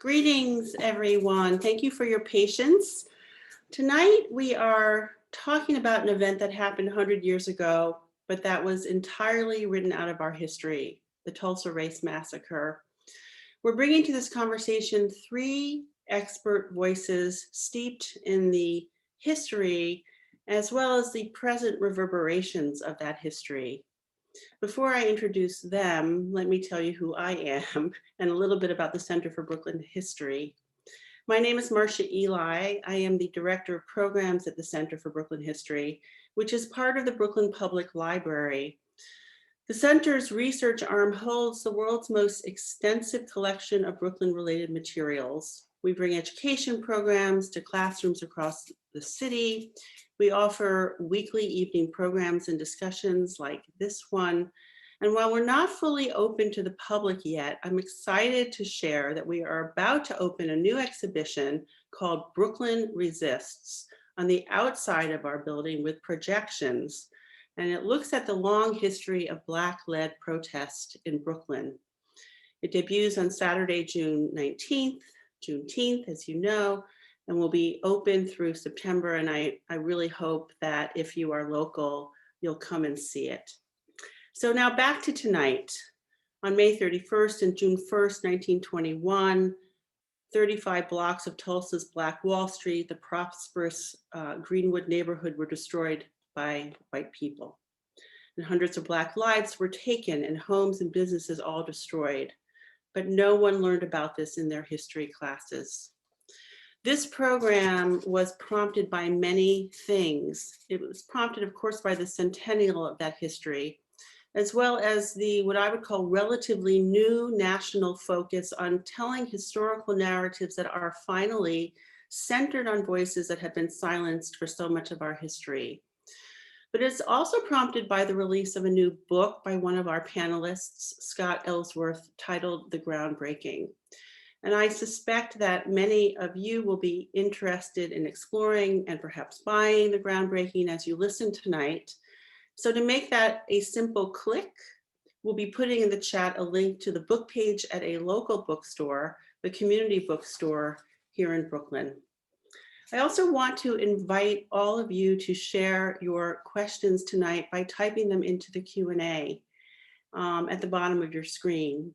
Greetings, everyone. Thank you for your patience. Tonight, we are talking about an event that happened 100 years ago, but that was entirely written out of our history, the Tulsa Race Massacre. We're bringing to this conversation three expert voices steeped in the history, as well as the present reverberations of that history. Before I introduce them, let me tell you who I am and a little bit about the Center for Brooklyn History. My name is Marcia Eli. I am the Director of Programs at the Center for Brooklyn History, which is part of the Brooklyn Public Library. The center's research arm holds the world's most extensive collection of Brooklyn-related materials. We bring education programs to classrooms across the city. We offer weekly evening programs and discussions like this one. And while we're not fully open to the public yet, I'm excited to share that we are about to open a new exhibition called Brooklyn Resists on the outside of our building with projections. And it looks at the long history of Black-led protest in Brooklyn. It debuts on Saturday, June 19th, Juneteenth, as you know, and will be open through September. And I really hope that if you are local, you'll come and see it. So now back to tonight. On May 31st and June 1st, 1921, 35 blocks of Tulsa's Black Wall Street, the prosperous Greenwood neighborhood, were destroyed by white people. And hundreds of Black lives were taken and homes and businesses all destroyed. But no one learned about this in their history classes. This program was prompted by many things. It was prompted, of course, by the centennial of that history, as well as the, what I would call, relatively new national focus on telling historical narratives that are finally centered on voices that have been silenced for so much of our history. But it's also prompted by the release of a new book by one of our panelists, Scott Ellsworth, titled The Groundbreaking. And I suspect that many of you will be interested in exploring and perhaps buying The Groundbreaking as you listen tonight. So to make that a simple click, we'll be putting in the chat a link to the book page at a local bookstore, the community bookstore here in Brooklyn. I also want to invite all of you to share your questions tonight by typing them into the Q&A at the bottom of your screen.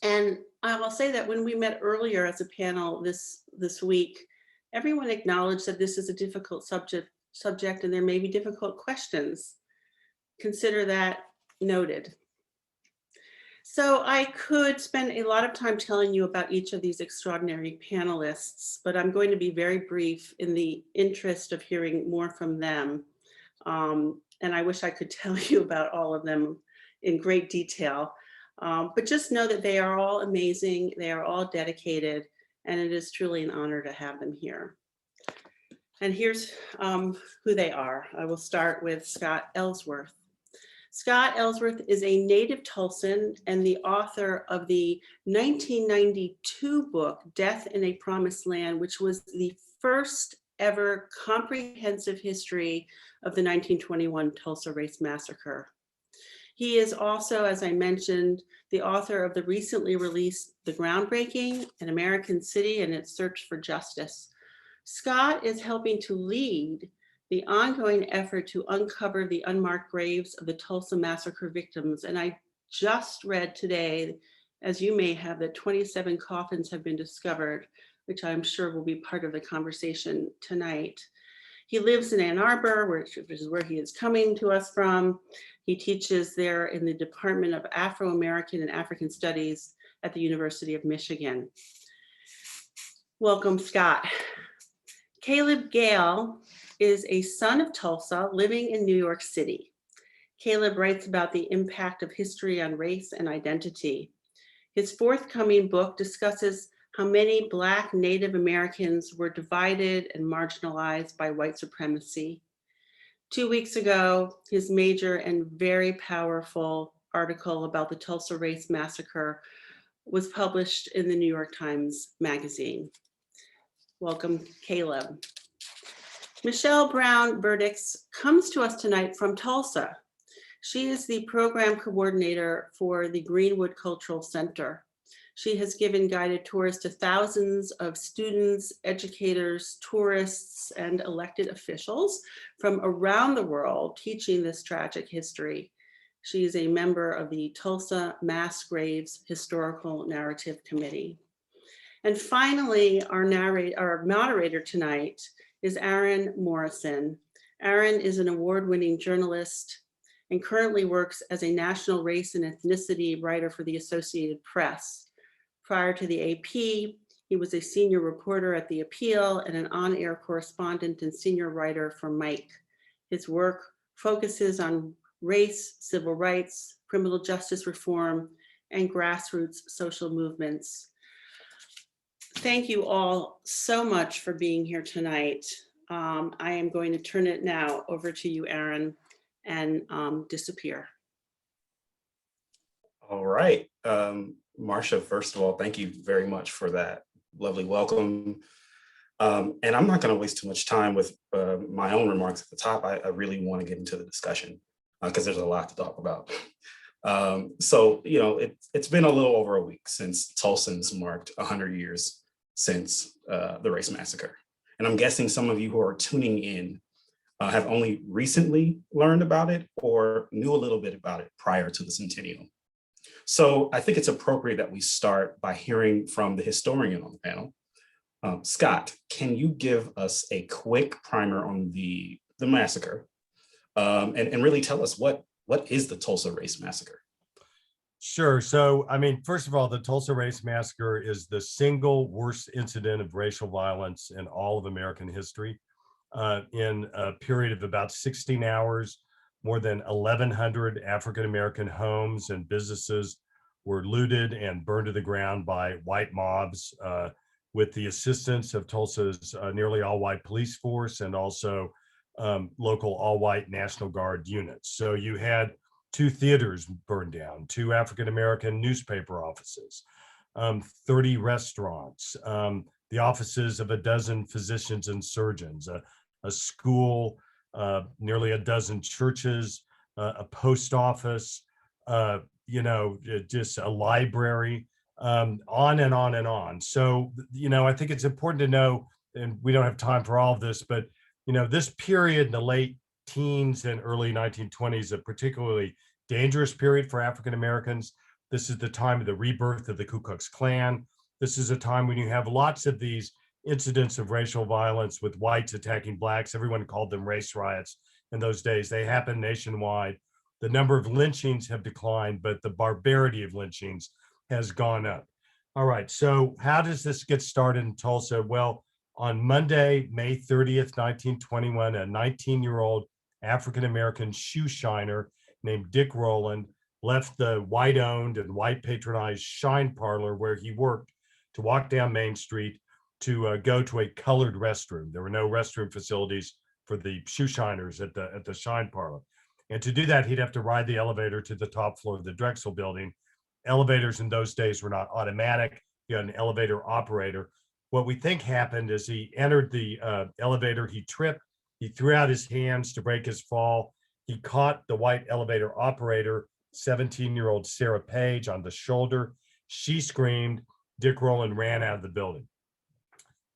And I will say that when we met earlier as a panel this week, everyone acknowledged that this is a difficult subject and there may be difficult questions. Consider that noted. So I could spend a lot of time telling you about each of these extraordinary panelists, but I'm going to be very brief in the interest of hearing more from them. And I wish I could tell you about all of them in great detail. But just know that they are all amazing, they are all dedicated, and it is truly an honor to have them here. And here's who they are. I will start with Scott Ellsworth. Scott Ellsworth is a native Tulsan and the author of the 1992 book, Death in a Promised Land, which was the first ever comprehensive history of the 1921 Tulsa Race Massacre. He is also, as I mentioned, the author of the recently released The Groundbreaking, An American City and Its Search for Justice. Scott is helping to lead the ongoing effort to uncover the unmarked graves of the Tulsa Massacre victims. And I just read today, as you may have, that 27 coffins have been discovered, which I'm sure will be part of the conversation tonight. He lives in Ann Arbor, which is where he is coming to us from. He teaches there in the Department of Afro-American and African Studies at the University of Michigan. Welcome, Scott. Caleb Gayle is a son of Tulsa living in New York City. Caleb writes about the impact of history on race and identity. His forthcoming book discusses how many Black Native Americans were divided and marginalized by white supremacy. 2 weeks ago, his major and very powerful article about the Tulsa Race Massacre was published in the New York Times Magazine. Welcome, Caleb. Mechelle Brown-Burdex comes to us tonight from Tulsa. She is the program coordinator for the Greenwood Cultural Center. She has given guided tours to thousands of students, educators, tourists, and elected officials from around the world teaching this tragic history. She is a member of the Tulsa Mass Graves Historical Narrative Committee. And finally, our moderator tonight is Aaron Morrison. Aaron is an award-winning journalist and currently works as a national race and ethnicity writer for the Associated Press. Prior to the AP, he was a senior reporter at The Appeal and an on-air correspondent and senior writer for Mike. His work focuses on race, civil rights, criminal justice reform, and grassroots social movements. Thank you all so much for being here tonight. I am going to turn it now over to you, Aaron, and disappear. All right. Marcia, first of all, thank you very much for that lovely welcome. And I'm not going to waste too much time with my own remarks at the top. I really want to get into the discussion because there's a lot to talk about. So, you know, it's been a little over a week since Tulsans marked 100 years since the Race Massacre. And I'm guessing some of you who are tuning in have only recently learned about it or knew a little bit about it prior to the centennial. So I think it's appropriate that we start by hearing from the historian on the panel. Scott, can you give us a quick primer on the massacre and really tell us what is the Tulsa Race Massacre? Sure. So, I mean, first of all, the Tulsa Race Massacre is the single worst incident of racial violence in all of American history. In a period of about 16 hours, more than 1,100 African-American homes and businesses were looted and burned to the ground by white mobs with the assistance of Tulsa's nearly all-white police force and also local all-white National Guard units. So you had 2 theaters burned down, 2 African-American newspaper offices, 30 restaurants, the offices of a dozen physicians and surgeons, a school, nearly a dozen churches, a post office, you know, just a library, on and on and on. So, you know, I think it's important to know, and we don't have time for all of this, but, you know, this period in the late teens and early 1920s, a particularly dangerous period for African Americans. This is the time of the rebirth of the Ku Klux Klan. This is a time when you have lots of these incidents of racial violence with whites attacking blacks. Everyone called them race riots in those days. They happened nationwide. The number of lynchings have declined, but the barbarity of lynchings has gone up. All right, so how does this get started in Tulsa? Well, on Monday, May 30th, 1921, a 19-year-old African-American shoe shiner named Dick Rowland left the white-owned and white-patronized Shine Parlor where he worked to walk down Main Street to go to a colored restroom. There were no restroom facilities for the shoe shiners at the Shine Parlor. And to do that, he'd have to ride the elevator to the top floor of the Drexel building. Elevators in those days were not automatic. You had an elevator operator. What we think happened is he entered the elevator, he tripped, he threw out his hands to break his fall. He caught the white elevator operator, 17-year-old Sarah Page, on the shoulder. She screamed. Dick Rowland ran out of the building.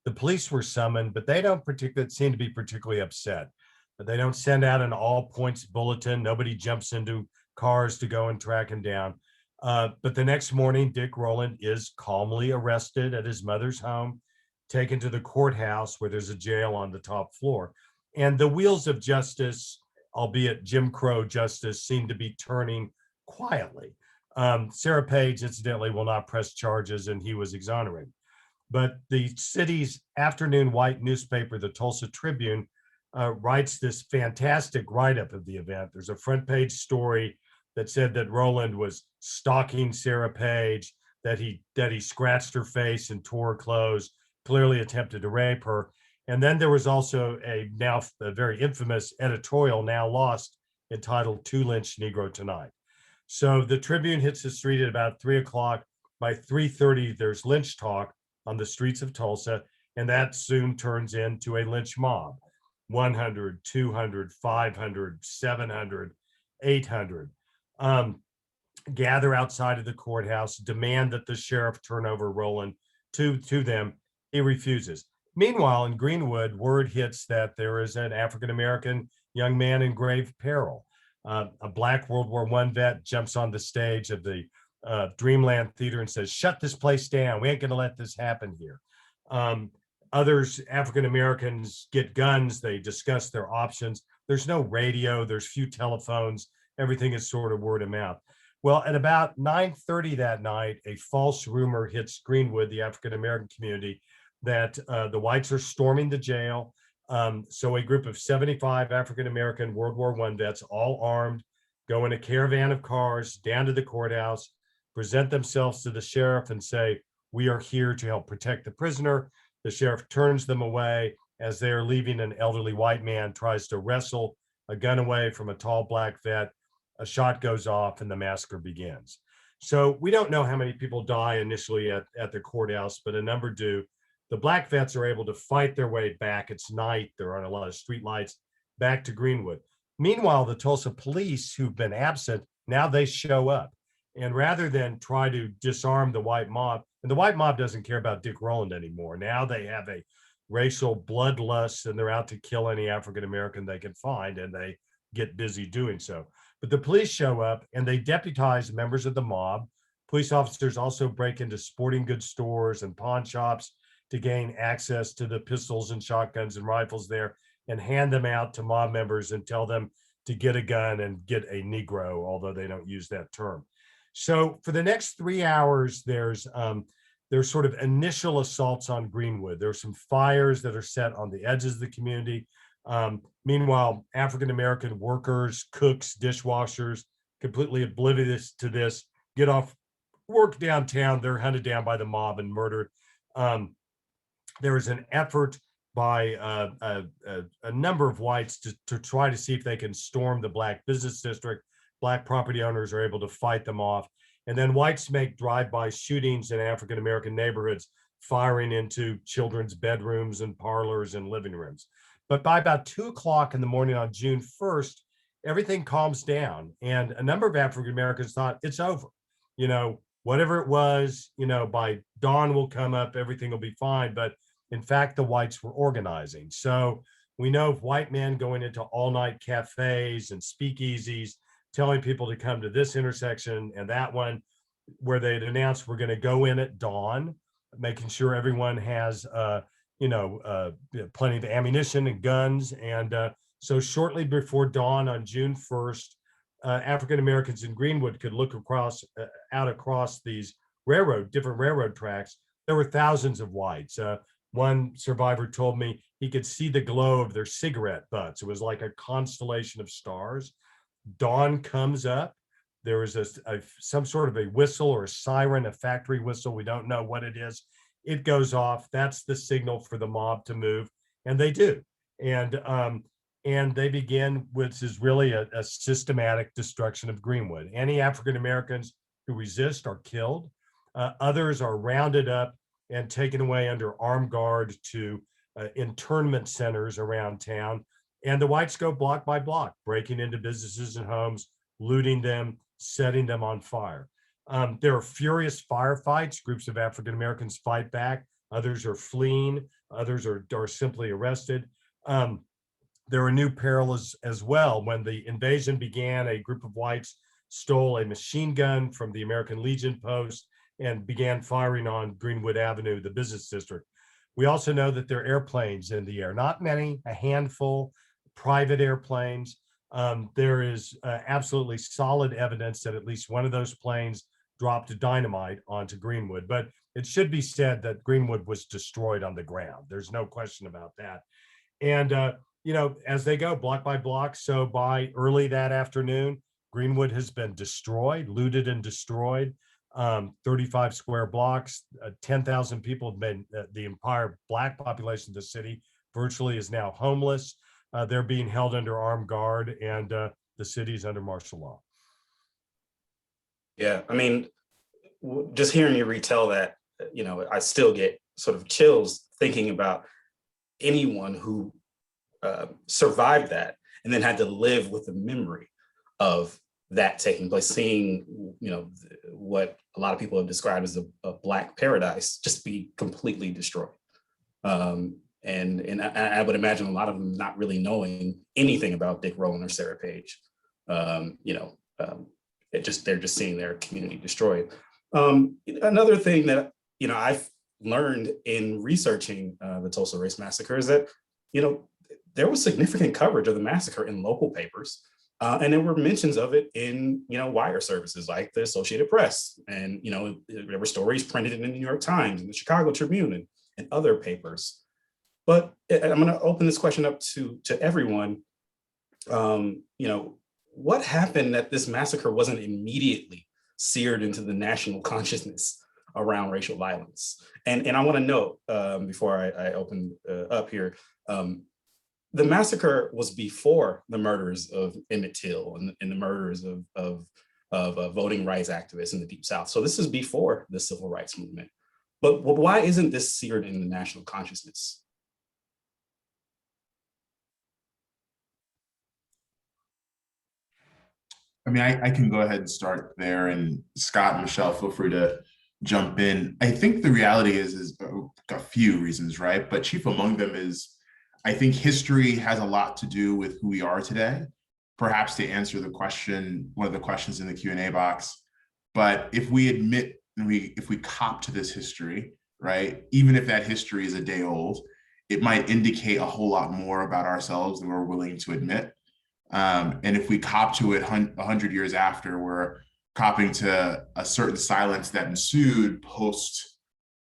The police were summoned, but they don't seem to be particularly upset. But they don't send out an all points bulletin. Nobody jumps into cars to go and track him down. But the next morning, Dick Rowland is calmly arrested at his mother's home, taken to the courthouse where there's a jail on the top floor. And the wheels of justice, albeit Jim Crow justice, seem to be turning quietly. Sarah Page, incidentally, will not press charges, and he was exonerated. But the city's afternoon white newspaper, the Tulsa Tribune, writes this fantastic write-up of the event. There's a front page story that said that Rowland was stalking Sarah Page, that he scratched her face and tore her clothes, clearly attempted to rape her. And then there was also a very infamous editorial, now lost, entitled "To Lynch Negro Tonight." So the Tribune hits the street at about 3 o'clock. By 3:30, there's lynch talk on the streets of Tulsa, and that soon turns into a lynch mob. 100, 200, 500, 700, 800. gather outside of the courthouse, demand that the sheriff turn over Roland to them. He refuses. Meanwhile, in Greenwood, word hits that there is an African-American young man in grave peril. A Black World War I vet jumps on the stage of the Dreamland Theater and says, "Shut this place down. We ain't going to let this happen here." Others, African-Americans, get guns. They discuss their options. There's no radio. There's few telephones. Everything is sort of word of mouth. Well, at about 9:30 that night, a false rumor hits Greenwood, the African-American community, that the whites are storming the jail. So a group of 75 African-American World War I vets, all armed, go in a caravan of cars down to the courthouse, present themselves to the sheriff and say, "We are here to help protect the prisoner." The sheriff turns them away. As they are leaving, an elderly white man tries to wrestle a gun away from a tall Black vet. A shot goes off and the massacre begins. So we don't know how many people die initially at the courthouse, but a number do. The Black vets are able to fight their way back. It's night. There aren't a lot of street lights, back to Greenwood. Meanwhile, the Tulsa police, who've been absent, now they show up. And rather than try to disarm the white mob, and the white mob doesn't care about Dick Rowland anymore. Now they have a racial bloodlust and they're out to kill any African-American they can find, and they get busy doing so. But the police show up and they deputize members of the mob. Police officers also break into sporting goods stores and pawn shops to gain access to the pistols and shotguns and rifles there, and hand them out to mob members and tell them to get a gun and get a Negro, although they don't use that term. So for the next 3 hours, there's sort of initial assaults on Greenwood. There's some fires that are set on the edges of the community. Meanwhile, African-American workers, cooks, dishwashers, completely oblivious to this, get off work downtown. They're hunted down by the mob and murdered. There is an effort by a number of whites to try to see if they can storm the Black business district. Black property owners are able to fight them off. And then whites make drive-by shootings in African-American neighborhoods, firing into children's bedrooms and parlors and living rooms. But by about 2 o'clock in the morning on June 1st, everything calms down. And a number of African-Americans thought it's over. You know, whatever it was, you know, by dawn will come up, everything will be fine. But in fact, the whites were organizing. So we know of white men going into all-night cafes and speakeasies, telling people to come to this intersection and that one, where they'd announced we're going to go in at dawn, making sure everyone has, plenty of ammunition and guns. And so shortly before dawn on June 1st, African Americans in Greenwood could look out across these different railroad tracks. There were thousands of whites. One survivor told me he could see the glow of their cigarette butts. It was like a constellation of stars. Dawn comes up. There is some sort of a whistle or a siren, a factory whistle. We don't know what it is. It goes off. That's the signal for the mob to move, and they do. And they begin, which is really a systematic destruction of Greenwood. Any African Americans who resist are killed. Others are rounded up and taken away under armed guard to internment centers around town. And the whites go block by block, breaking into businesses and homes, looting them, setting them on fire. There are furious firefights. Groups of African Americans fight back. Others are fleeing. Others are simply arrested. There were new perils as well. When the invasion began, a group of whites stole a machine gun from the American Legion post and began firing on Greenwood Avenue, the business district. We also know that there are airplanes in the air, not many, a handful, private airplanes. There is absolutely solid evidence that at least one of those planes dropped dynamite onto Greenwood. But it should be said that Greenwood was destroyed on the ground. There's no question about that. And, as they go block by block, so by early that afternoon, Greenwood has been destroyed, looted and destroyed. 35 square blocks, 10,000 people have been, the entire Black population of the city virtually is now homeless. They're being held under armed guard, and the city's under martial law. Yeah, I mean, just hearing you retell that, I still get sort of chills thinking about anyone who survived that and then had to live with the memory of that taking place, seeing, what a lot of people have described as a Black paradise just be completely destroyed. And I would imagine a lot of them not really knowing anything about Dick Rowland or Sarah Page. They're just seeing their community destroyed. Another thing that I've learned in researching the Tulsa Race Massacre is that there was significant coverage of the massacre in local papers, and there were mentions of it in wire services like the Associated Press, and there were stories printed in the New York Times and the Chicago Tribune and other papers. But I'm going to open this question up to everyone. What happened that this massacre wasn't immediately seared into the national consciousness around racial violence? And I want to note before I open up here, the massacre was before the murders of Emmett Till and the murders of voting rights activists in the Deep South. So this is before the civil rights movement. But why isn't this seared in the national consciousness? I mean, I can go ahead and start there, and Scott and Mechelle, feel free to jump in. I think the reality is a few reasons, right? But chief among them is, I think history has a lot to do with who we are today. Perhaps to answer the question, one of the questions in the Q&A box. But if we admit, if we cop to this history, right, even if that history is a day old, it might indicate a whole lot more about ourselves than we're willing to admit. And if we cop to it 100 years after, we're copping to a certain silence that ensued post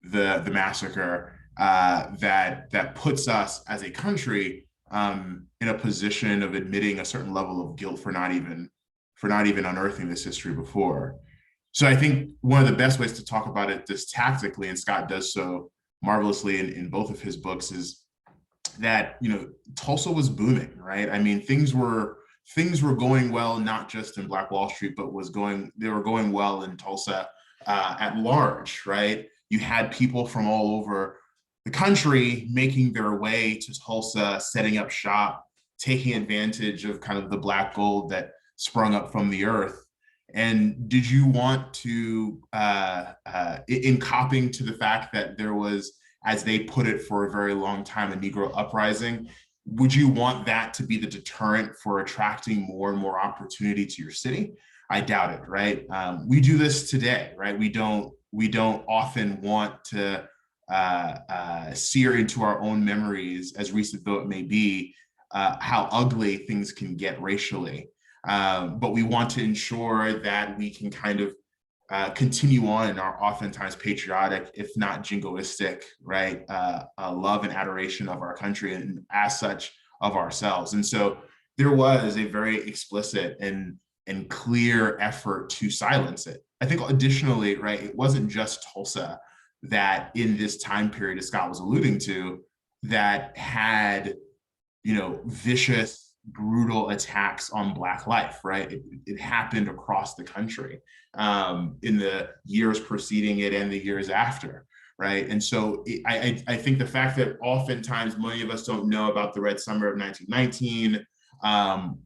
the massacre, that puts us as a country in a position of admitting a certain level of guilt for not even unearthing this history before. So I think one of the best ways to talk about it just tactically, and Scott does so marvelously in both of his books, is that Tulsa was booming, right? I mean, things were going well, not just in Black Wall Street, but they were going well in Tulsa at large, right? You had people from all over the country making their way to Tulsa, setting up shop, taking advantage of kind of the Black gold that sprung up from the earth. And did you want to, in copying to the fact that there was, as they put it for a very long time, a Negro uprising, would you want that to be the deterrent for attracting more and more opportunity to your city? I doubt it, right? We do this today, right? We don't often want to sear into our own memories, as recent though it may be, how ugly things can get racially. But we want to ensure that we can kind of continue on in our oftentimes patriotic, if not jingoistic, right, love and adoration of our country, and as such of ourselves. And so there was a very explicit and clear effort to silence it. I think additionally, right, it wasn't just Tulsa that in this time period, as Scott was alluding to, that had, vicious, brutal attacks on Black life, right? It happened across the country in the years preceding it and the years after, right? And so I think the fact that oftentimes many of us don't know about the Red Summer of 1919,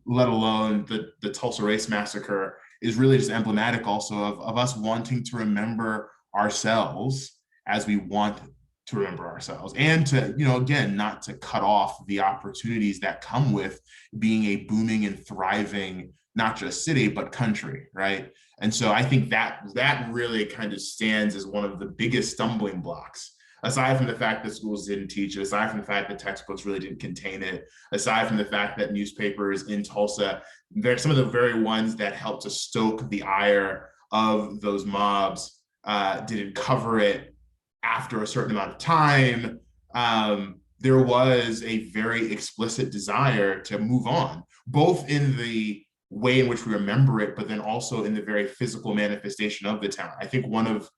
let alone the Tulsa Race Massacre, is really just emblematic also of us wanting to remember ourselves as we want to remember ourselves, and to, again, not to cut off the opportunities that come with being a booming and thriving, not just city, but country, right? And so I think that really kind of stands as one of the biggest stumbling blocks, aside from the fact that schools didn't teach it, aside from the fact that textbooks really didn't contain it, aside from the fact that newspapers in Tulsa, they're some of the very ones that helped to stoke the ire of those mobs, didn't cover it after a certain amount of time. There was a very explicit desire to move on, both in the way in which we remember it, but then also in the very physical manifestation of the town. I think one of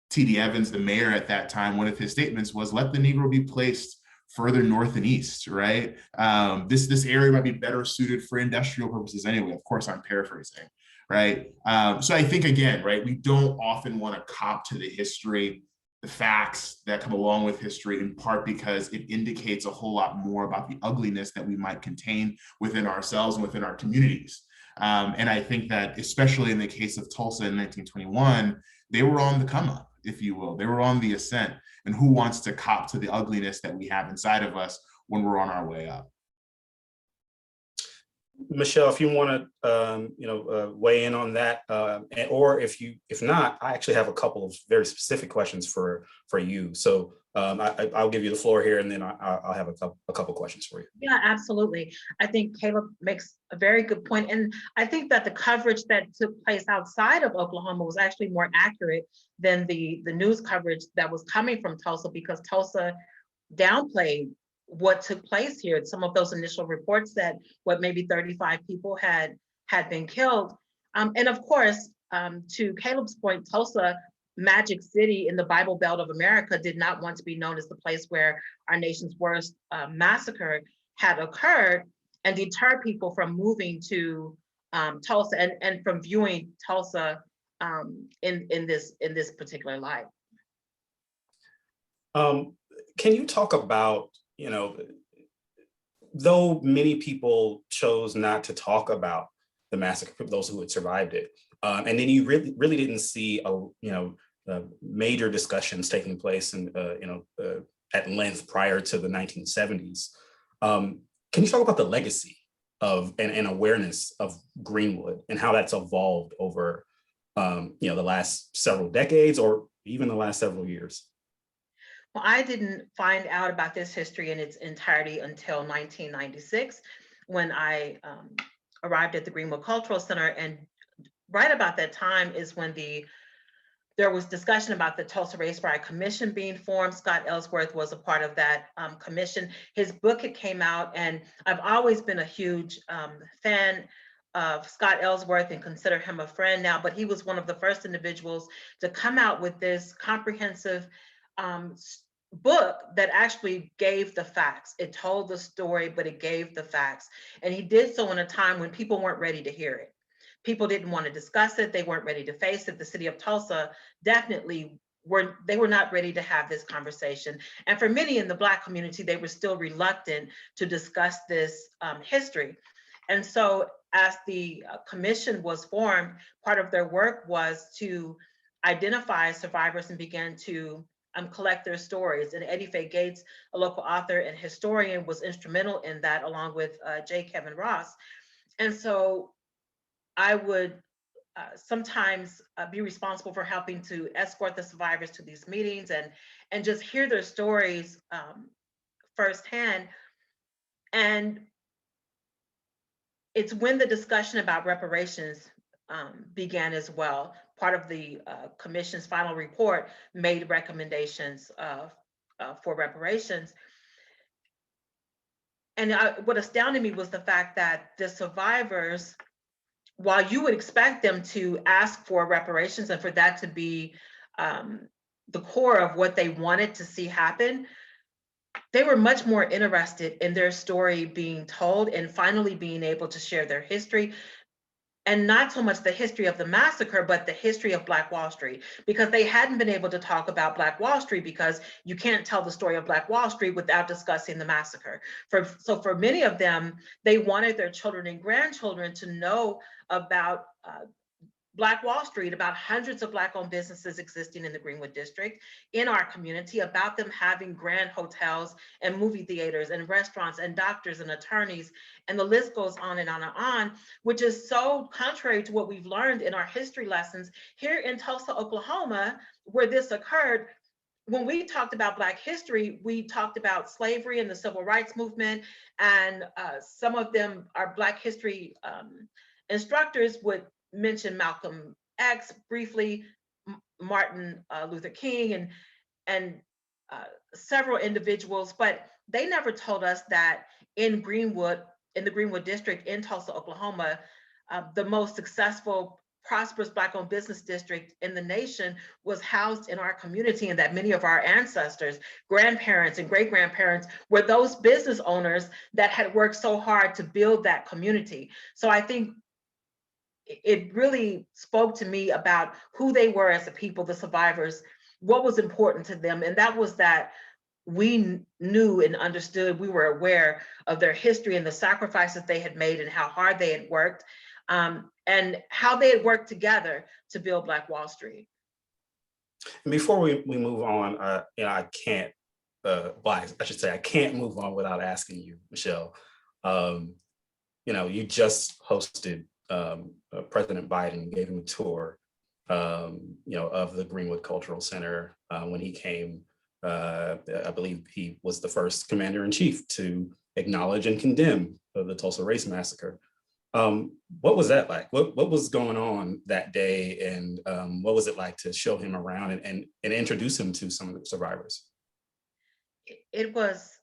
T.D. Evans, the mayor at that time, one of his statements was, "Let the Negro be placed further north and east," right? This area might be better suited for industrial purposes anyway. Of course, I'm paraphrasing, right? So I think, again, right, we don't often want to cop to the history, the facts that come along with history, in part because it indicates a whole lot more about the ugliness that we might contain within ourselves and within our communities. And I think that, especially in the case of Tulsa in 1921, they were on the come up, if you will. They were on the ascent. And who wants to cop to the ugliness that we have inside of us when we're on our way up? Mechelle, if you want to, weigh in on that, or if not, I actually have a couple of very specific questions for you. So I'll give you the floor here, and then I'll have a couple questions for you. Yeah, absolutely. I think Caleb makes a very good point, and I think that the coverage that took place outside of Oklahoma was actually more accurate than the news coverage that was coming from Tulsa, because Tulsa downplayed what took place here. Some of those initial reports said maybe 35 people had been killed. And of course, to Caleb's point, Tulsa, Magic City in the Bible Belt of America, did not want to be known as the place where our nation's worst massacre had occurred, and deter people from moving to Tulsa and from viewing Tulsa in this particular light. Can you talk about, though many people chose not to talk about the massacre, those who had survived it, and then you really didn't see major discussions taking place at length prior to the 1970s. Can you talk about the legacy of and awareness of Greenwood and how that's evolved over the last several decades or even the last several years? Well, I didn't find out about this history in its entirety until 1996, when I arrived at the Greenwood Cultural Center. And right about that time is when there was discussion about the Tulsa Race Riot Commission being formed. Scott Ellsworth was a part of that commission. His book had came out, and I've always been a huge fan of Scott Ellsworth and consider him a friend now, but he was one of the first individuals to come out with this comprehensive book that actually gave the facts. It told the story, but it gave the facts. And he did so in a time when people weren't ready to hear it. People didn't want to discuss it. They weren't ready to face it. The city of Tulsa definitely were not ready to have this conversation. And for many in the Black community, they were still reluctant to discuss this history. And so as the commission was formed, part of their work was to identify survivors and begin to collect their stories. And Eddie Faye Gates, a local author and historian, was instrumental in that, along with J. Kevin Ross. And so I would sometimes be responsible for helping to escort the survivors to these meetings and just hear their stories firsthand. And it's when the discussion about reparations began as well. Part of the commission's final report made recommendations for reparations. And what astounded me was the fact that the survivors, while you would expect them to ask for reparations and for that to be the core of what they wanted to see happen, they were much more interested in their story being told and finally being able to share their history. And not so much the history of the massacre, but the history of Black Wall Street, because they hadn't been able to talk about Black Wall Street, because you can't tell the story of Black Wall Street without discussing the massacre. So for many of them, they wanted their children and grandchildren to know about Black Wall Street, about hundreds of Black-owned businesses existing in the Greenwood district, in our community, about them having grand hotels and movie theaters and restaurants and doctors and attorneys, and the list goes on and on and on, which is so contrary to what we've learned in our history lessons here in Tulsa, Oklahoma, where this occurred. When we talked about Black history, we talked about slavery and the civil rights movement, and some of them, our Black history instructors, would mention Malcolm X briefly, Martin Luther King, and several individuals, but they never told us that in Greenwood, in the Greenwood district in Tulsa, Oklahoma, the most successful, prosperous Black-owned business district in the nation was housed in our community, and that many of our ancestors, grandparents and great-grandparents were those business owners that had worked so hard to build that community. So I think it really spoke to me about who they were as a people, the survivors, what was important to them. And that was that we knew and understood, we were aware of their history and the sacrifices they had made and how hard they had worked. and how they had worked together to build Black Wall Street. And before we move on, you know, I can't, I should say, I can't move on without asking you, Mechelle. You know, you just hosted President Biden, gave him a tour, you know, of the Greenwood Cultural Center when he came. I believe he was the first commander-in-chief to acknowledge and condemn the Tulsa Race Massacre. What was that like? What was going on that day, and what was it like to show him around and introduce him to some of the survivors? It was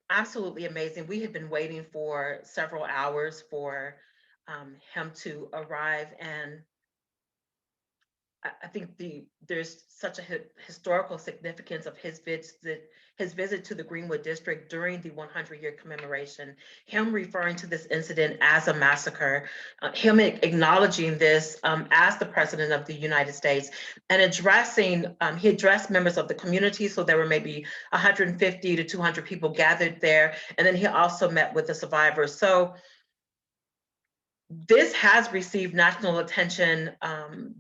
absolutely amazing. We had been waiting for several hours for him to arrive, and I think there's such a historical significance of his visit to the Greenwood district during the 100-year commemoration, him referring to this incident as a massacre, him acknowledging this as the president of the United States, and he addressed members of the community. So there were maybe 150 to 200 people gathered there. And then he also met with the survivors. So this has received national attention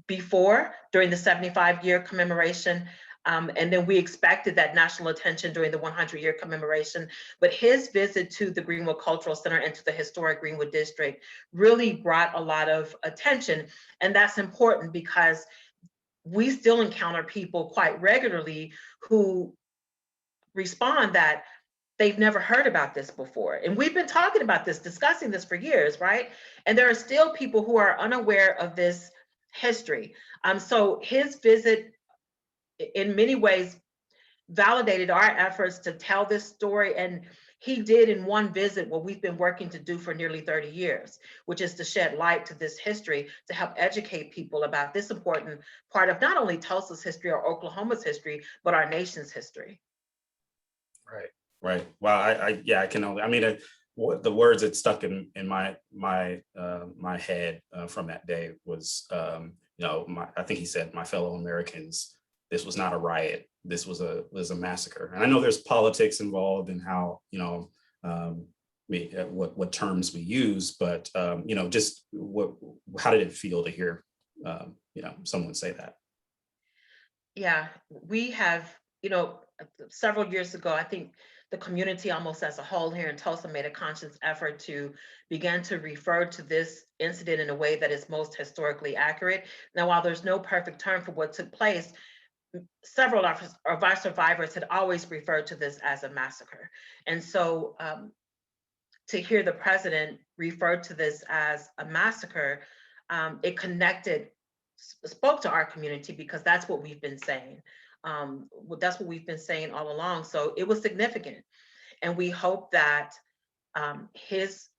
before, during the 75-year commemoration, and then we expected that national attention during the 100-year commemoration. But his visit to the Greenwood Cultural Center and to the historic Greenwood district really brought a lot of attention. And that's important because we still encounter people quite regularly who respond that they've never heard about this before. And we've been talking about this, discussing this for years, right? And there are still people who are unaware of this history. So his visit in many ways validated our efforts to tell this story. And he did in one visit what we've been working to do for nearly 30 years, which is to shed light to this history, to help educate people about this important part of not only Tulsa's history or Oklahoma's history, but our nation's history. Right. Right. Well, I can only, I mean, the words that stuck in my head from that day was, you know, I think he said, "My fellow Americans, this was not a riot. This was a massacre." And I know there's politics involved in how, you know, what terms we use, but you know, just how did it feel to hear, you know, someone say that? Yeah, we have, you know, several years ago, I think the community almost as a whole here in Tulsa made a conscious effort to begin to refer to this incident in a way that is most historically accurate. Now, while there's no perfect term for what took place, several of our survivors had always referred to this as a massacre. And so to hear the president refer to this as a massacre, it spoke to our community, because that's what we've been saying. That's what we've been saying all along. So it was significant. And we hope that his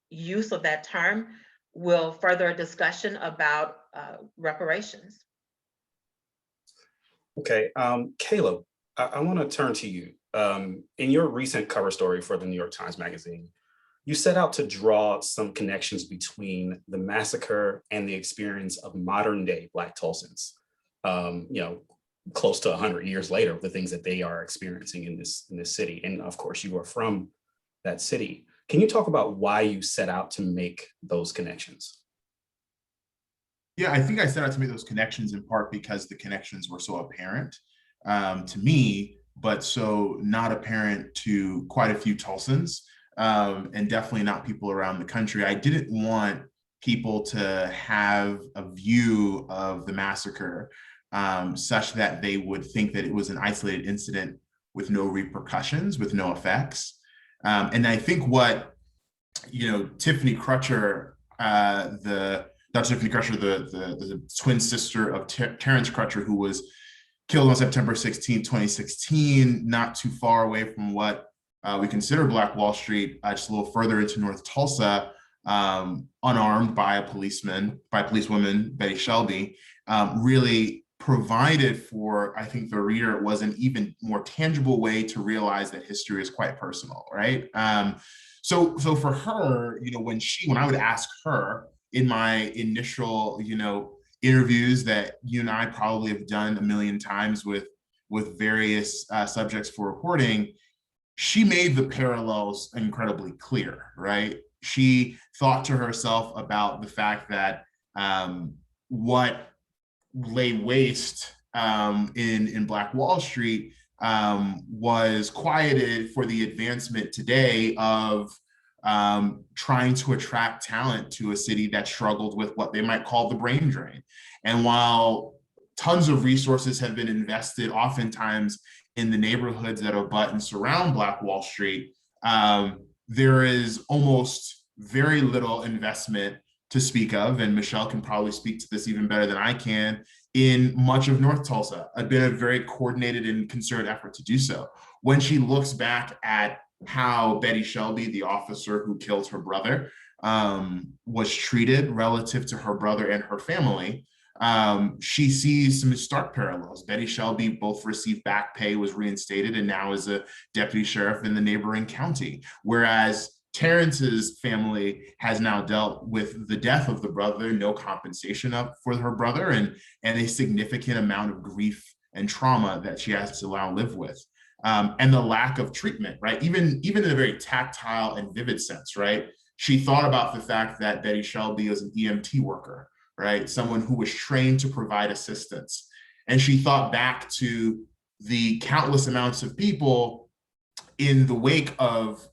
use of that term will further a discussion about reparations. Okay, Caleb, I want to turn to you. In your recent cover story for the New York Times Magazine, you set out to draw some connections between the massacre and the experience of modern day Black Tulsans. You know, close to 100 years later, the things that they are experiencing in this city. And of course, you are from that city. Can you talk about why you set out to make those connections? Yeah, I think I set out to make those connections in part because the connections were so apparent to me, but so not apparent to quite a few Tulsans, and definitely not people around the country. I didn't want people to have a view of the massacre such that they would think that it was an isolated incident with no repercussions, with no effects. And I think what, you know, Tiffany Crutcher, Dr. Tiffany Crutcher, the twin sister of Terrence Crutcher, who was killed on September 16, 2016, not too far away from what we consider Black Wall Street, just a little further into North Tulsa, unarmed by a policewoman, Betty Shelby, really provided for, I think, the reader, it was an even more tangible way to realize that history is quite personal, right? So for her, you know, when I would ask her in my initial, you know, interviews that you and I probably have done a million times with various subjects for reporting, she made the parallels incredibly clear, right? She thought to herself about the fact that what lay waste in Black Wall Street was quieted for the advancement today of trying to attract talent to a city that struggled with what they might call the brain drain. And while tons of resources have been invested oftentimes in the neighborhoods that abut and surround Black Wall Street, there is almost very little investment to speak of, and Mechelle can probably speak to this even better than I can, in much of North Tulsa. It's been a very coordinated and concerted effort to do so. When she looks back at how Betty Shelby, the officer who killed her brother, was treated relative to her brother and her family, she sees some stark parallels. Betty Shelby both received back pay, was reinstated, and now is a deputy sheriff in the neighboring county. Whereas Terrence's family has now dealt with the death of the brother, no compensation up for her brother, and a significant amount of grief and trauma that she has to now live with. And the lack of treatment, right? Even in a very tactile and vivid sense, right? She thought about the fact that Betty Shelby was an EMT worker, right? Someone who was trained to provide assistance. And she thought back to the countless amounts of people in the wake of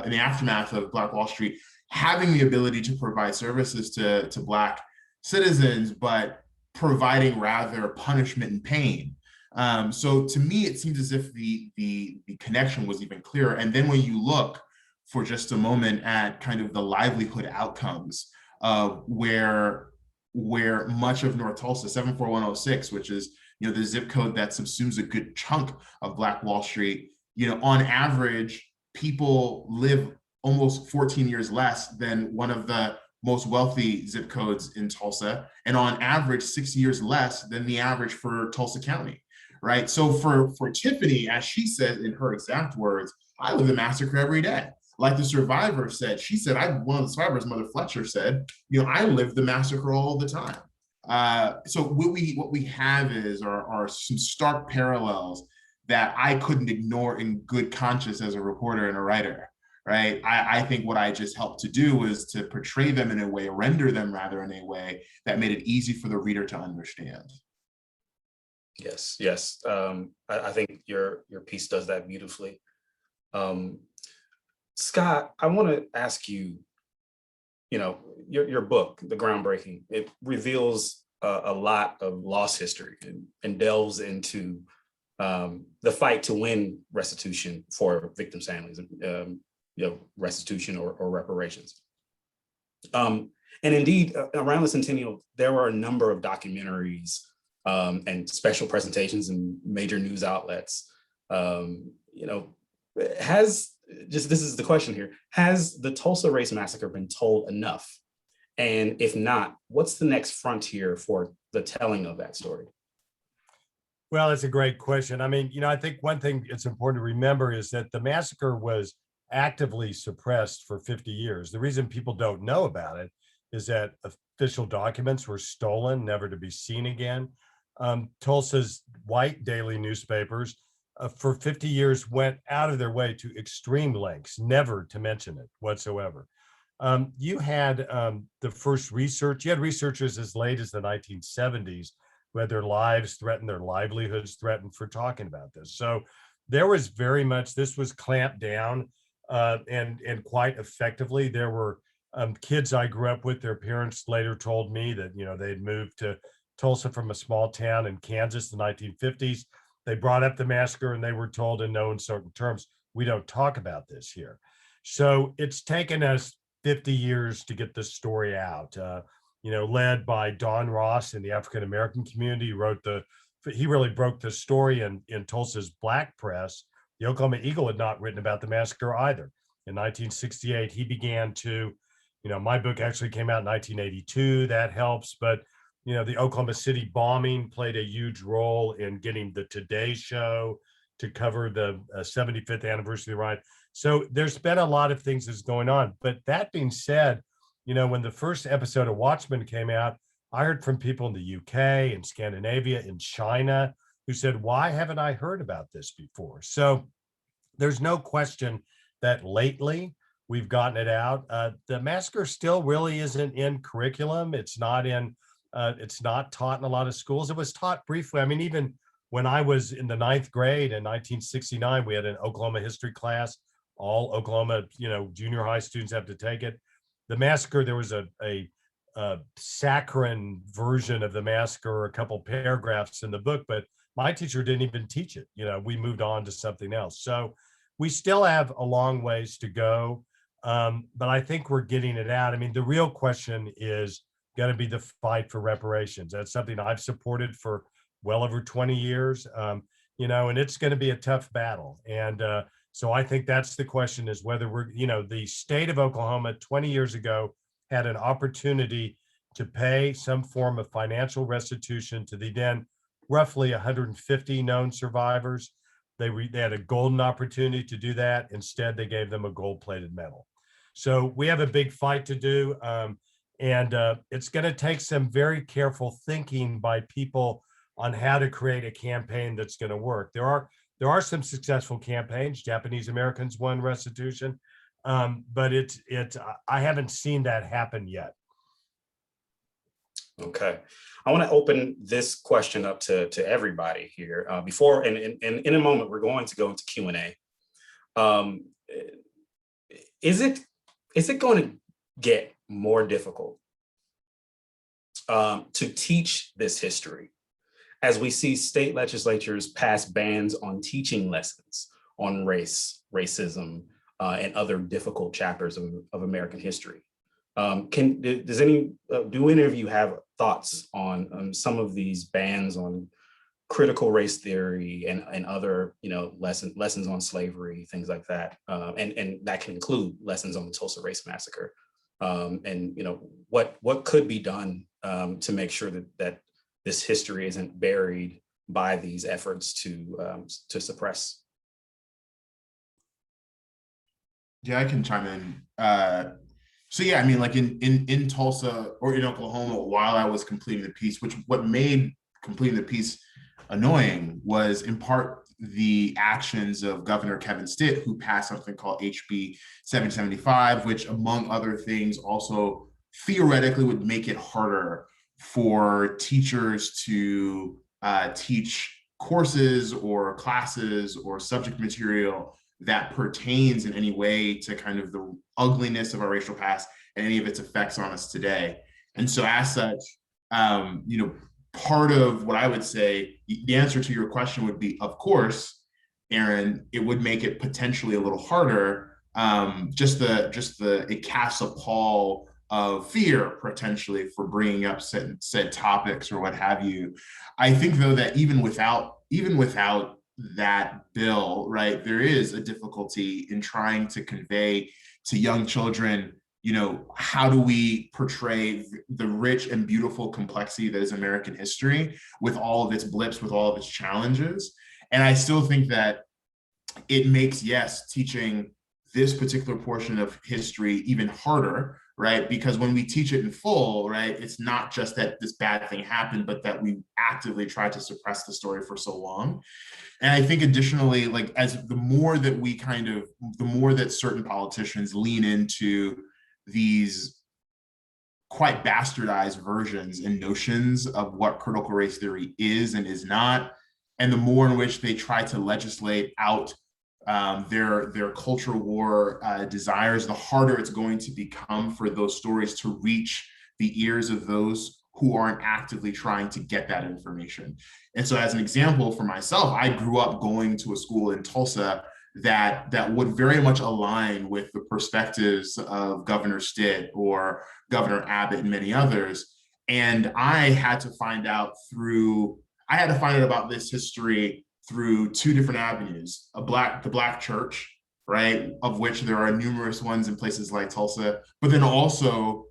in the aftermath of Black Wall Street, having the ability to provide services to Black citizens, but providing rather punishment and pain. So to me, it seems as if the connection was even clearer. And then when you look for just a moment at kind of the livelihood outcomes of where much of North Tulsa, 74106, which is the zip code that subsumes a good chunk of Black Wall Street, on average, people live almost 14 years less than one of the most wealthy zip codes in Tulsa, and on average 6 years less than the average for Tulsa County, right? So for Tiffany, as she said in her exact words, I live the massacre every day. Like the survivor said, she said, one of the survivors, Mother Fletcher, said, I live the massacre all the time. So what we have are some stark parallels that I couldn't ignore in good conscience as a reporter and a writer, right? I think what I just helped to do was to portray them in a way, render them rather in a way that made it easy for the reader to understand. Yes. I think your piece does that beautifully. Scott, I want to ask you, your book, The Groundbreaking, it reveals a lot of lost history and delves into the fight to win restitution for victims' families, restitution or reparations. And indeed, around the centennial, there were a number of documentaries and special presentations in major news outlets. This is the question here, has the Tulsa Race Massacre been told enough? And if not, what's the next frontier for the telling of that story? Well, it's a great question. I mean, I think one thing it's important to remember is that the massacre was actively suppressed for 50 years. The reason people don't know about it is that official documents were stolen, never to be seen again. Tulsa's white daily newspapers for 50 years went out of their way to extreme lengths, never to mention it whatsoever. You had the first research, you had researchers as late as the 1970s who had their lives threatened, their livelihoods threatened for talking about this. So there was very much, this was clamped down and quite effectively. There were kids I grew up with, their parents later told me that, they'd moved to Tulsa from a small town in Kansas in the 1950s. They brought up the massacre and they were told in no uncertain terms, we don't talk about this here. So it's taken us 50 years to get this story out, led by Don Ross in the African-American community. He really broke the story in Tulsa's Black press. The Oklahoma Eagle had not written about the massacre either. In 1968, he began to, my book actually came out in 1982, that helps, but the Oklahoma City bombing played a huge role in getting the Today Show to cover the 75th anniversary of the riot. So there's been a lot of things that's going on. But that being said, when the first episode of Watchmen came out, I heard from people in the UK, in Scandinavia, in China, who said, why haven't I heard about this before? So there's no question that lately, we've gotten it out. The massacre still really isn't in curriculum. It's not taught in a lot of schools. It was taught briefly. I mean, even when I was in the 9th grade in 1969, we had an Oklahoma history class. All Oklahoma, junior high students have to take it. The massacre, there was a saccharine version of the massacre, a couple paragraphs in the book, but my teacher didn't even teach it. We moved on to something else. So we still have a long ways to go, but I think we're getting it out. I mean, the real question is going to be the fight for reparations. That's something I've supported for well over 20 years, and it's going to be a tough battle. And so I think that's the question, is whether the state of Oklahoma 20 years ago had an opportunity to pay some form of financial restitution to the then roughly 150 known survivors. They had a golden opportunity to do that. Instead, they gave them a gold-plated medal. So we have a big fight to do. And it's going to take some very careful thinking by people on how to create a campaign that's going to work. There are some successful campaigns. Japanese Americans won restitution, but I haven't seen that happen yet. Okay, I want to open this question up to everybody here. Before, and in a moment, we're going to go into Q&A. Is it going to get more difficult to teach this history as we see state legislatures pass bans on teaching lessons on race, racism, and other difficult chapters of American history? Do any of you have thoughts on some of these bans on critical race theory and other lessons on slavery, things like that, and that can include lessons on the Tulsa Race Massacre, and what could be done to make sure that this history isn't buried by these efforts to suppress? Yeah, I can chime in. So yeah, I mean, like in Tulsa or in Oklahoma, while I was completing the piece, what made completing the piece annoying was in part the actions of Governor Kevin Stitt, who passed something called HB 775, which among other things also theoretically would make it harder for teachers to teach courses or classes or subject material that pertains in any way to kind of the ugliness of our racial past and any of its effects on us today. And so as such, part of what I would say, the answer to your question would be, of course, Aaron, it would make it potentially a little harder. It casts a pall of fear potentially for bringing up said topics or what have you. I think though that even without that bill, right, there is a difficulty in trying to convey to young children, how do we portray the rich and beautiful complexity that is American history with all of its blips, with all of its challenges. And I still think that it makes, yes, teaching this particular portion of history even harder, right? Because when we teach it in full, right, it's not just that this bad thing happened, but that we actively tried to suppress the story for so long. And I think additionally, like the more that certain politicians lean into these quite bastardized versions and notions of what critical race theory is and is not, and the more in which they try to legislate out their culture war desires, the harder it's going to become for those stories to reach the ears of those who aren't actively trying to get that information. And so as an example for myself, I grew up going to a school in Tulsa that would very much align with the perspectives of Governor Stitt or Governor Abbott and many others. And I had to find out about this history through two different avenues: the Black church, right, of which there are numerous ones in places like Tulsa, but then also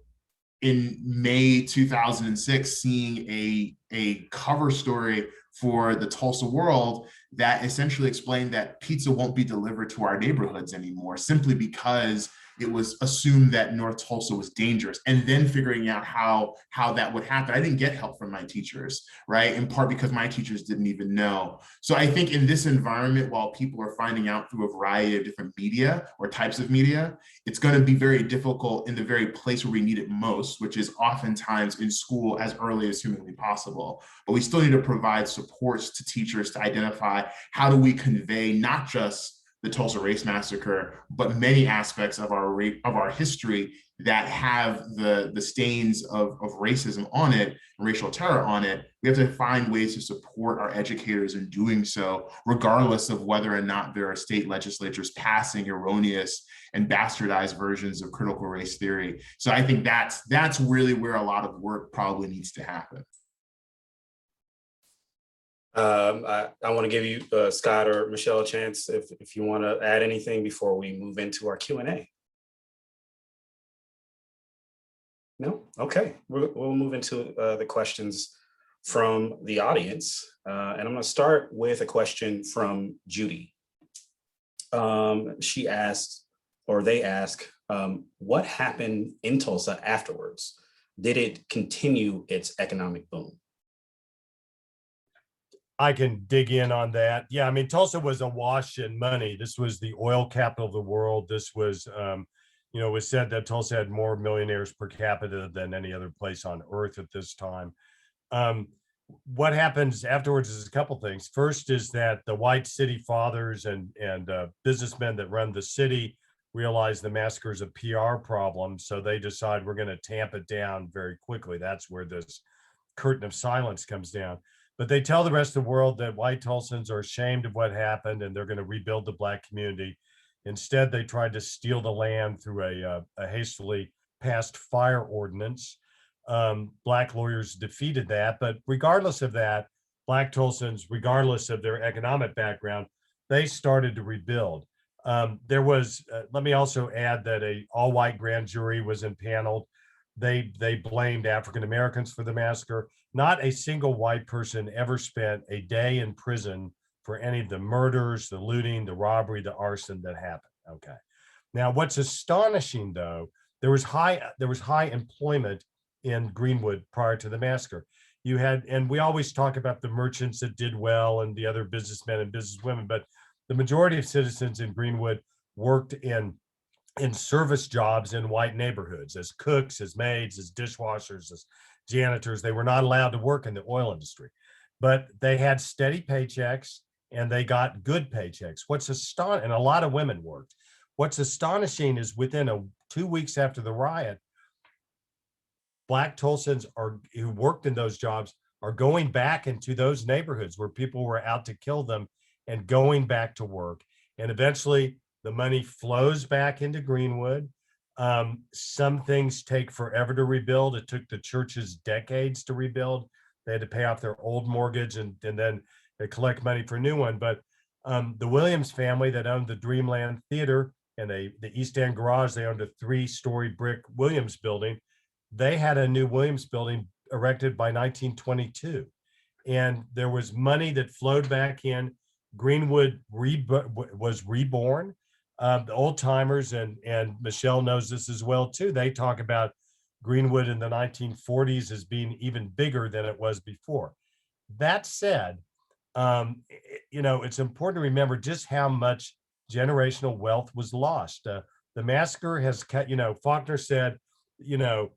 in May 2006, seeing a cover story for the Tulsa World that essentially explained that pizza won't be delivered to our neighborhoods anymore, simply because it was assumed that North Tulsa was dangerous, and then figuring out how that would happen. I didn't get help from my teachers, right? In part because my teachers didn't even know. So I think in this environment, while people are finding out through a variety of different media or types of media, it's going to be very difficult in the very place where we need it most, which is oftentimes in school as early as humanly possible. But we still need to provide supports to teachers to identify how do we convey not just the Tulsa Race Massacre, but many aspects of our history that have the stains of racism on it, racial terror on it. We have to find ways to support our educators in doing so, regardless of whether or not there are state legislatures passing erroneous and bastardized versions of critical race theory. So I think that's really where a lot of work probably needs to happen. I want to give you, Scott or Mechelle, a chance if you want to add anything before we move into our Q&A. No? Okay, we'll move into the questions from the audience. And I'm going to start with a question from Judy. She asked, or they ask, what happened in Tulsa afterwards? Did it continue its economic boom? I can dig in on that. Yeah, I mean, Tulsa was awash in money. This was the oil capital of the world. This was, it was said that Tulsa had more millionaires per capita than any other place on earth at this time. What happens afterwards is a couple things. First is that the white city fathers and businessmen that run the city realize the massacre is a PR problem, so they decide we're going to tamp it down very quickly. That's where this curtain of silence comes down. But they tell the rest of the world that white Tulsans are ashamed of what happened and they're going to rebuild the Black community. Instead, they tried to steal the land through a hastily passed fire ordinance. Black lawyers defeated that. But regardless of that, Black Tulsans, regardless of their economic background, they started to rebuild. There was, let me also add that an all-white grand jury was impaneled. They blamed African Americans for the massacre. Not a single white person ever spent a day in prison for any of the murders, the looting, the robbery, the arson that happened. Okay. Now, what's astonishing though, there was high employment in Greenwood prior to the massacre. You had, and we always talk about the merchants that did well and the other businessmen and businesswomen, but the majority of citizens in Greenwood worked in service jobs in white neighborhoods as cooks, as maids, as dishwashers, as janitors. They were not allowed to work in the oil industry, but they had steady paychecks and they got good paychecks. And a lot of women worked. What's astonishing is within 2 weeks after the riot, Black Tulsans who worked in those jobs are going back into those neighborhoods where people were out to kill them and going back to work. And eventually the money flows back into Greenwood. Some things take forever to rebuild. It took the churches decades to rebuild. They had to pay off their old mortgage and then they collect money for a new one. But the Williams family that owned the Dreamland Theater and the East End Garage, they owned a 3-story brick Williams building. They had a new Williams building erected by 1922. And there was money that flowed back in. Greenwood was reborn. The old timers, and Mechelle knows this as well too, they talk about Greenwood in the 1940s as being even bigger than it was before. That said, it's important to remember just how much generational wealth was lost. The massacre has Faulkner said, the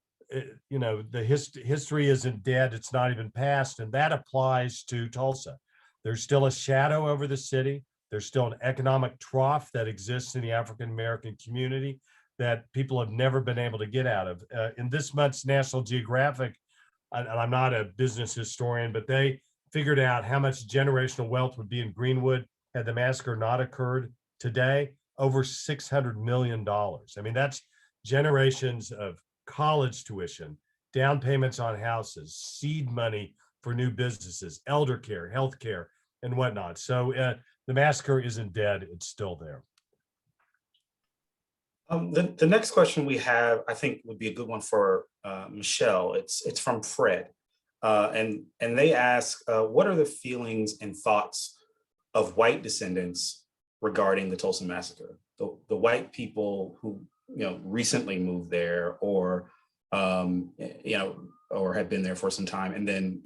history isn't dead, it's not even past, and that applies to Tulsa. There's still a shadow over the city. There's still an economic trough that exists in the African-American community that people have never been able to get out of. In this month's National Geographic, and I'm not a business historian, but they figured out how much generational wealth would be in Greenwood had the massacre not occurred today, over $600 million. I mean, that's generations of college tuition, down payments on houses, seed money for new businesses, elder care, healthcare, and whatnot. So the massacre isn't dead, it's still there. The next question we have, I think, would be a good one for Mechelle. It's from Fred. And they ask, what are the feelings and thoughts of white descendants regarding the Tulsa Massacre? The white people who recently moved there, or or have been there for some time, and then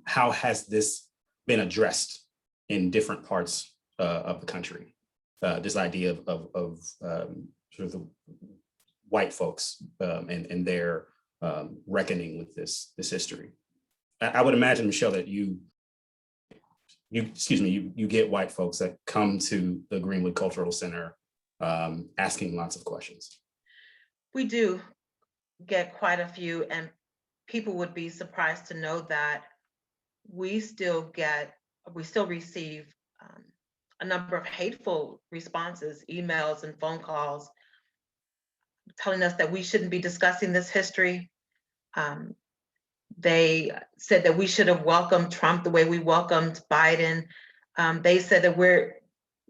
how has this been addressed in different parts of the country? This idea of sort of the white folks and their reckoning with this history. I would imagine, Mechelle, that you get white folks that come to the Greenwood Cultural Center asking lots of questions. We do get quite a few, and people would be surprised to know that we still receive a number of hateful responses, emails and phone calls telling us that we shouldn't be discussing this history. They said that we should have welcomed Trump the way we welcomed Biden. They said that we're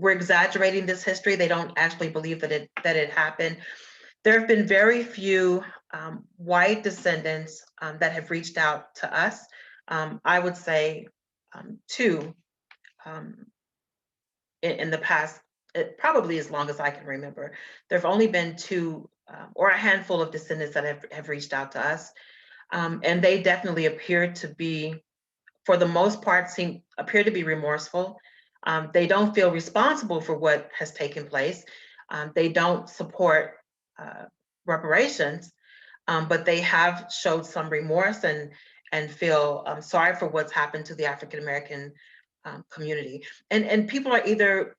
exaggerating this history. They don't actually believe that it happened. There have been very few white descendants that have reached out to us. I would say two in the past, probably as long as I can remember. There have only been two or a handful of descendants that have reached out to us. And they definitely appear to be, for the most part, appear to be remorseful. They don't feel responsible for what has taken place. They don't support reparations, but they have showed some remorse and feel sorry for what's happened to the African-American community. And people are either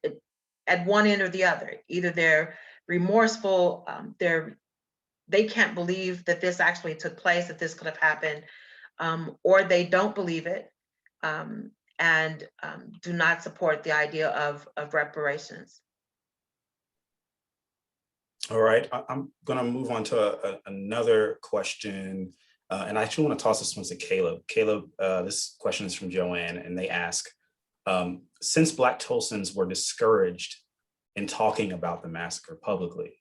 at one end or the other. Either they're remorseful, they can't believe that this actually took place, that this could have happened, or they don't believe it and do not support the idea of reparations. All right, I'm gonna move on to another question. And I actually want to toss this one to Caleb. Caleb, this question is from Joanne, and they ask, since Black Tulsans were discouraged in talking about the massacre publicly,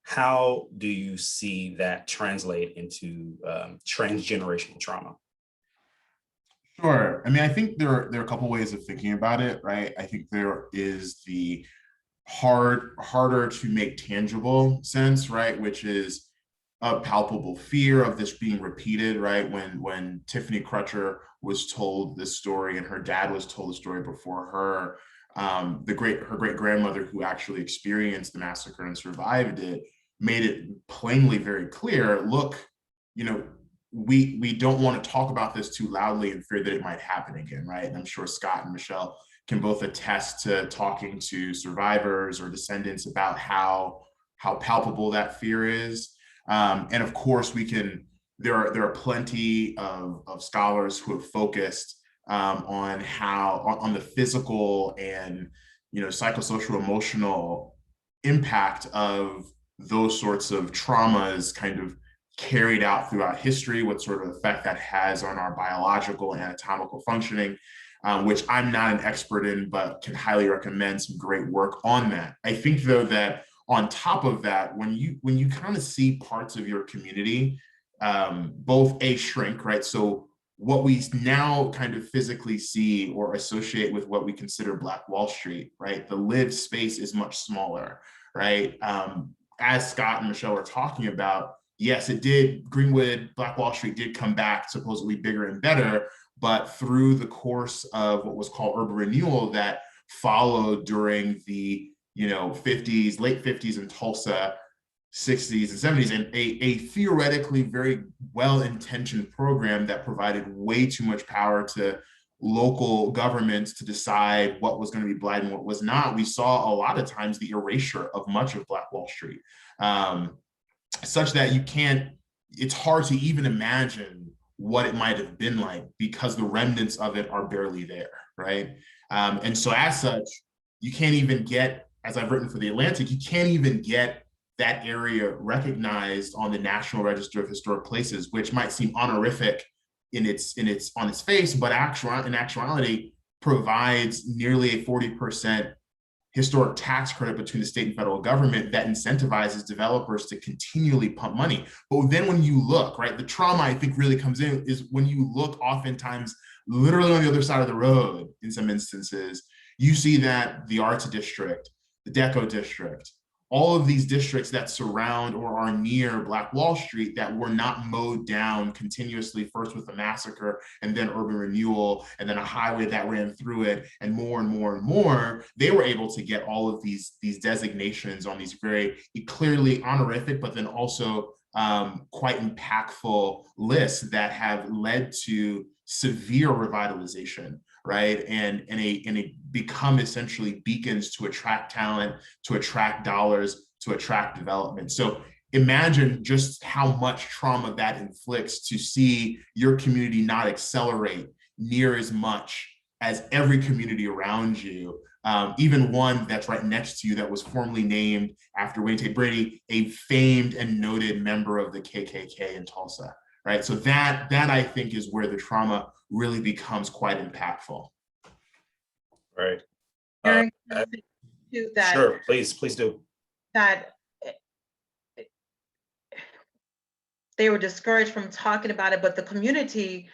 how do you see that translate into transgenerational trauma? Sure. I mean, I think there are a couple ways of thinking about it, right? I think there is the harder to make tangible sense, right? Which is a palpable fear of this being repeated, right? When Tiffany Crutcher was told this story and her dad was told the story before her, her great grandmother, who actually experienced the massacre and survived it, made it plainly very clear, look, we don't want to talk about this too loudly in fear that it might happen again, right? And I'm sure Scott and Mechelle can both attest to talking to survivors or descendants about how palpable that fear is. And of course, there are plenty of scholars who have focused on the physical and psychosocial emotional impact of those sorts of traumas kind of carried out throughout history, what sort of effect that has on our biological and anatomical functioning, which I'm not an expert in, but can highly recommend some great work on that. I think, though, that on top of that, when you kind of see parts of your community, both shrink, right? So what we now kind of physically see or associate with what we consider Black Wall Street, right? The lived space is much smaller, right? As Scott and Mechelle were talking about, yes, it did. Greenwood, Black Wall Street did come back supposedly bigger and better, but through the course of what was called urban renewal that followed during the late 50s in Tulsa, 60s and 70s, and a theoretically very well-intentioned program that provided way too much power to local governments to decide what was going to be Black and what was not. We saw a lot of times the erasure of much of Black Wall Street, such that it's hard to even imagine what it might have been like because the remnants of it are barely there, right? And so as such, you can't even get, as I've written for The Atlantic, you can't even get that area recognized on the National Register of Historic Places, which might seem honorific on its face, but in actuality provides nearly a 40% historic tax credit between the state and federal government that incentivizes developers to continually pump money. But then when you look, right, the trauma I think really comes in is when you look oftentimes literally on the other side of the road in some instances, you see that the Arts District, the Deco District, all of these districts that surround or are near Black Wall Street that were not mowed down continuously, first with the massacre and then urban renewal, and then a highway that ran through it, and more and more and more, they were able to get all of these designations on these very clearly honorific, but then also quite impactful lists that have led to severe revitalization, right? And it become essentially beacons to attract talent, to attract dollars, to attract development. So imagine just how much trauma that inflicts to see your community not accelerate near as much as every community around you, even one that's right next to you that was formerly named after Wayne Tate Brady, a famed and noted member of the KKK in Tulsa, right? So that I think is where the trauma really becomes quite impactful. Right. Aaron, can I say too that Sure, please do. that they were discouraged from talking about it, but the community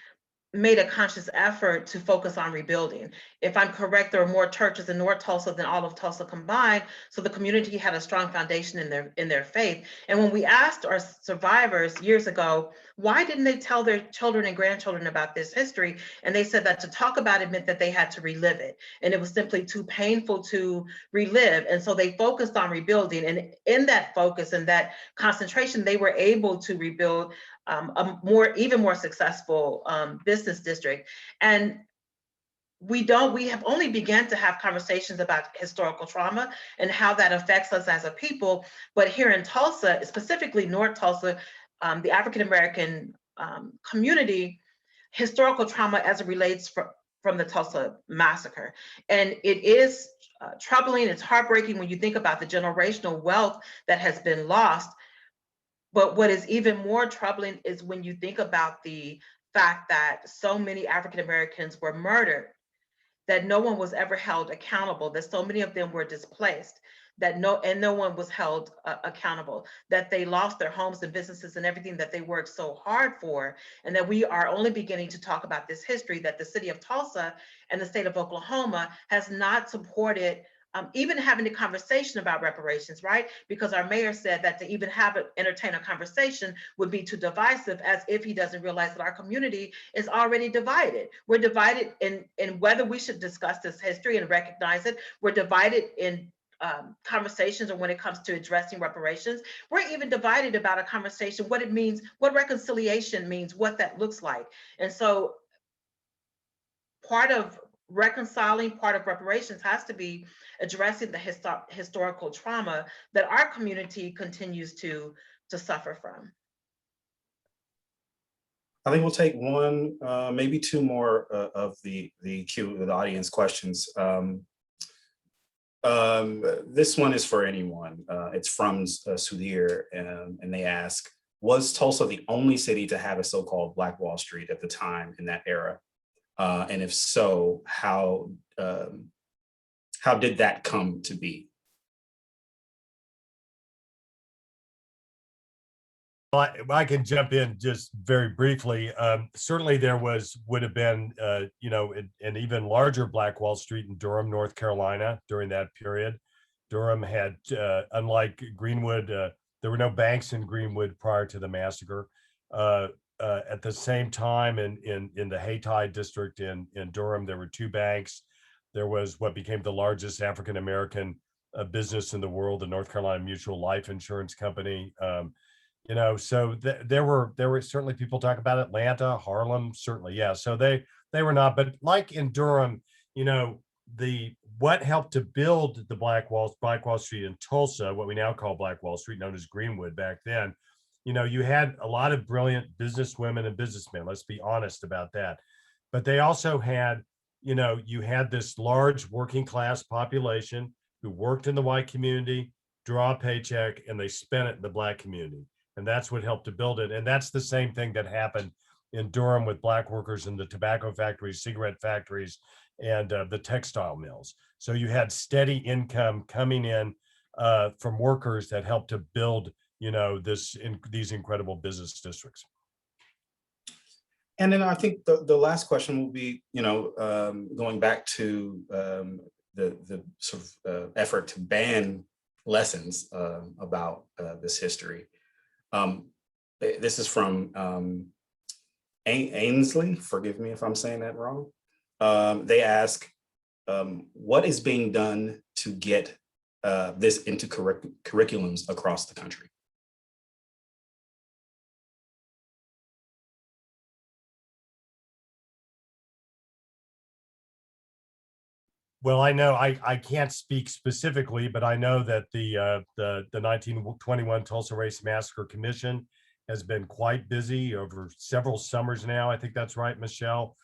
made a conscious effort to focus on rebuilding. If I'm correct, there are more churches in North Tulsa than all of Tulsa combined. So the community had a strong foundation in their faith. And when we asked our survivors years ago, why didn't they tell their children and grandchildren about this history? And they said that to talk about it meant that they had to relive it. And it was simply too painful to relive. And so they focused on rebuilding. And in that focus and that concentration, they were able to rebuild even more successful business district. And we have only begun to have conversations about historical trauma and how that affects us as a people. But here in Tulsa, specifically North Tulsa, the African-American community, historical trauma as it relates from the Tulsa Massacre. And it is troubling, it's heartbreaking when you think about the generational wealth that has been lost. But what is even more troubling is when you think about the fact that so many African Americans were murdered, that no one was ever held accountable, that so many of them were displaced, that no one was held accountable, that they lost their homes and businesses and everything that they worked so hard for, and that we are only beginning to talk about this history, that the city of Tulsa and the state of Oklahoma has not supported even having a conversation about reparations, right? Because our mayor said that to even entertain a conversation would be too divisive, as if he doesn't realize that our community is already divided. We're divided in whether we should discuss this history and recognize it. We're divided in conversations, or when it comes to addressing reparations. We're even divided about a conversation, what it means, what reconciliation means, what that looks like. And so part of reconciling, part of reparations has to be addressing the historical trauma that our community continues to suffer from. I think we'll take one, maybe two more of the audience questions. This one is for anyone. It's from Sudhir, and they ask, was Tulsa the only city to have a so-called Black Wall Street at the time in that era? And if so, how did that come to be? I can jump in just very briefly. Certainly there would have been, an even larger Black Wall Street in Durham, North Carolina during that period. Durham had, unlike Greenwood, there were no banks in Greenwood prior to the massacre. At the same time, in the Haytide district in Durham, there were two banks. There was what became the largest African-American business in the world, the North Carolina Mutual Life Insurance Company. So there were certainly people talk about Atlanta, Harlem, certainly, yeah. So they were not, but like in Durham, what helped to build the Black Wall Street in Tulsa, what we now call Black Wall Street, known as Greenwood back then. You had a lot of brilliant businesswomen and businessmen, let's be honest about that. But they also had, you had this large working class population who worked in the white community, draw a paycheck, and they spent it in the Black community. And that's what helped to build it. And that's the same thing that happened in Durham with Black workers in the tobacco factories, cigarette factories, and the textile mills. So you had steady income coming in from workers that helped to build these incredible business districts. And then I think the last question will be, going back to the sort of effort to ban lessons about this history. This is from Ainsley, forgive me if I'm saying that wrong. They ask, what is being done to get this into curriculums across the country? Well, I know I can't speak specifically, but I know that the 1921 Tulsa Race Massacre Commission has been quite busy over several summers now. I think that's right, Mechelle.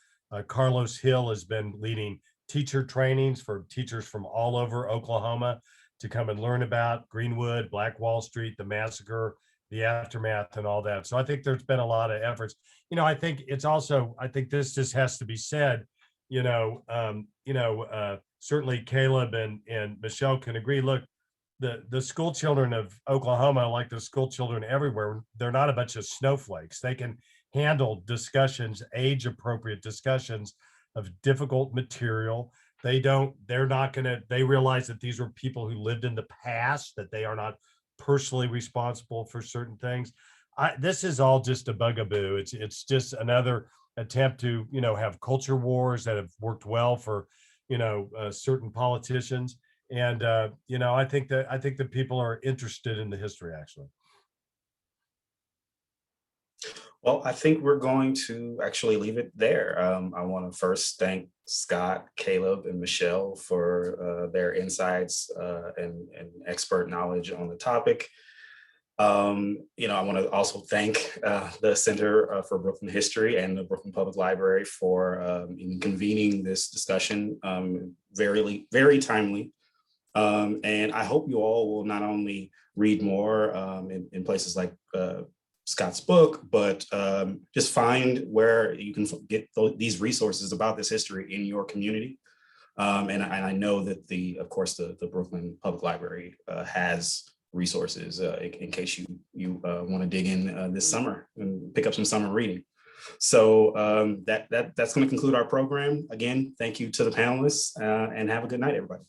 Carlos Hill has been leading teacher trainings for teachers from all over Oklahoma to come and learn about Greenwood, Black Wall Street, the massacre, the aftermath, and all that. So I think there's been a lot of efforts. I think it's also, I think this just has to be said. Certainly Caleb and Mechelle can agree. Look, the school children of Oklahoma, like the school children everywhere, they're not a bunch of snowflakes. They can handle discussions, age appropriate discussions of difficult material. They realize that these were people who lived in the past, that they are not personally responsible for certain things. This is all just a bugaboo. It's just another attempt to have culture wars that have worked well for certain politicians, and I think that people are interested in the history, actually. Well, I think we're going to actually leave it there. I want to first thank Scott, Caleb, and Mechelle for their insights and expert knowledge on the topic. I want to also thank the Center for Brooklyn History and the Brooklyn Public Library for convening this discussion. Very, very timely. And I hope you all will not only read more in places like Scott's book, but just find where you can get these resources about this history in your community. And I know that of course, the Brooklyn Public Library has resources in case you want to dig in this summer and pick up some summer reading. So that's going to conclude our program. Again, thank you to the panelists and have a good night, everybody.